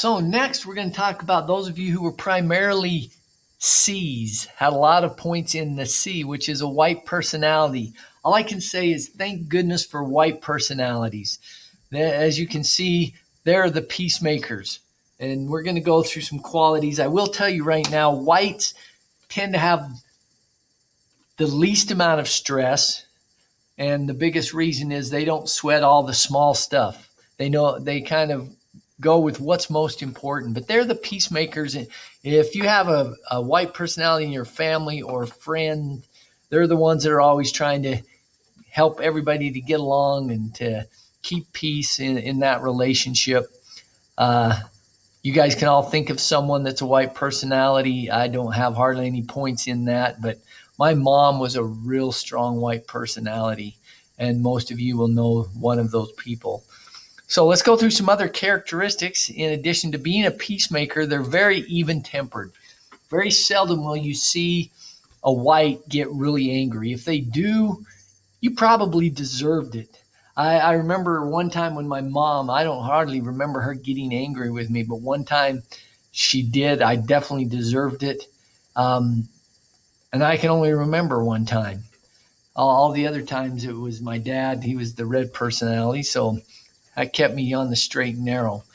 So next, we're going to talk about those of you who were primarily C's, had a lot of points in the C, which is a white personality. All I can say is thank goodness for white personalities. As you can see, they're the peacemakers. And we're going to go through some qualities. I will tell you right now, whites tend to have the least amount of stress. And the biggest reason is they don't sweat all the small stuff. They know they kind of go with what's most important, but they're the peacemakers. And if you have a white personality in your family or friend, they're the ones that are always trying to help everybody to get along and to keep peace in that relationship. You guys can all think of someone that's a white personality. I don't have hardly any points in that, but my mom was a real strong white personality, and most of you will know one of those people. So let's go through some other characteristics. In addition to being a peacemaker, they're very even-tempered. Very seldom will you see a white get really angry. If they do, you probably deserved it. I remember one time when my mom, I don't hardly remember her getting angry with me, but one time she did. I definitely deserved it. And I can only remember one time. All the other times it was my dad. He was the red personality, so that kept me on the straight and narrow.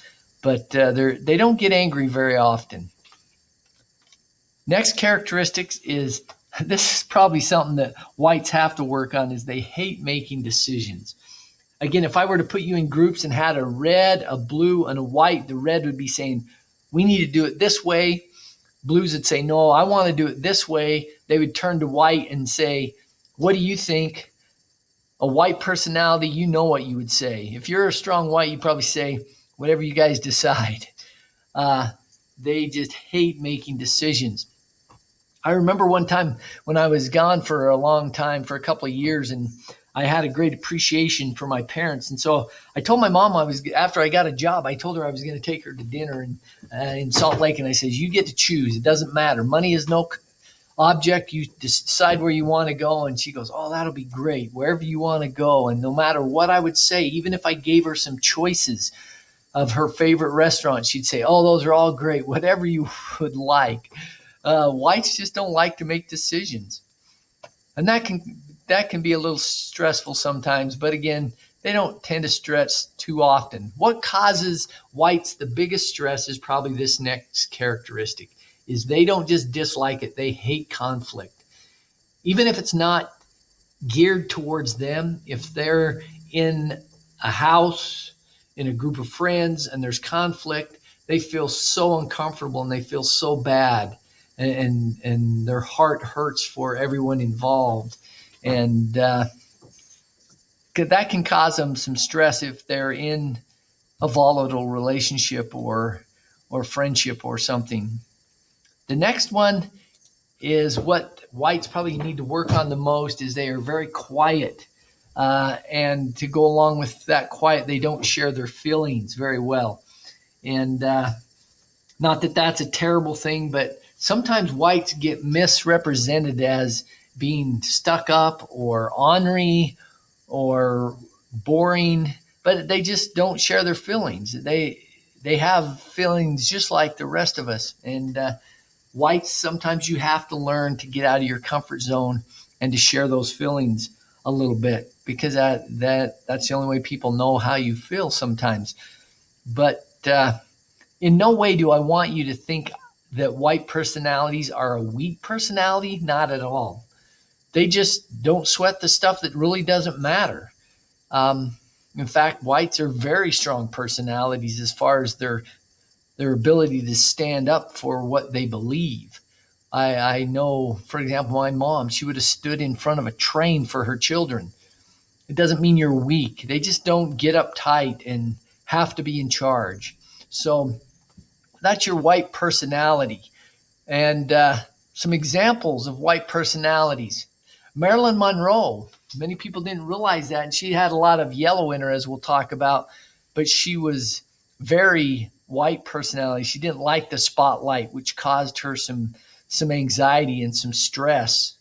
But they don't get angry very often. Next characteristics is, this is probably something that whites have to work on, is they hate making decisions. Again, if I were to put you in groups and had a red, a blue, and a white, the red would be saying, we need to do it this way. Blues would say, no, I want to do it this way. They would turn to white and say, what do you think? A white personality, you know what you would say. If you're a strong white, you probably say, whatever you guys decide. They just hate making decisions. I remember one time when I was gone for a long time, for a couple of years, and I had a great appreciation for my parents. And so I told my mom after I got a job, I told her I was going to take her to dinner in Salt Lake. And I said, you get to choose. It doesn't matter. Money is no object. You decide where you want to go. And she goes, oh, that'll be great. Wherever you want to go. And no matter what I would say, even if I gave her some choices of her favorite restaurant, she'd say, oh, those are all great. Whatever you would like. Whites just don't like to make decisions. And that can be a little stressful sometimes, but again, they don't tend to stress too often. What causes whites the biggest stress is probably this next characteristic, is they don't just dislike it, they hate conflict. Even if it's not geared towards them, if they're in a house, in a group of friends, and there's conflict, they feel so uncomfortable and they feel so bad, and their heart hurts for everyone involved. And that can cause them some stress if they're in a volatile relationship or friendship or something. The next one is what whites probably need to work on the most, is they are very quiet. And to go along with that quiet, they don't share their feelings very well. And not that that's a terrible thing, but sometimes whites get misrepresented as being stuck up or ornery or boring, but they just don't share their feelings. They have feelings just like the rest of us. And whites, sometimes you have to learn to get out of your comfort zone and to share those feelings a little bit, because that's the only way people know how you feel sometimes. But in no way do I want you to think that white personalities are a weak personality. Not at all. They just don't sweat the stuff that really doesn't matter. In fact, whites are very strong personalities as far as their ability to stand up for what they believe. I know, for example, my mom, she would have stood in front of a train for her children. It doesn't mean you're weak. They just don't get uptight and have to be in charge. So that's your white personality. And some examples of white personalities. Marilyn Monroe. Many people didn't realize that. And she had a lot of yellow in her, as we'll talk about. But she was very white personality. She didn't like the spotlight, which caused her some anxiety and some stress.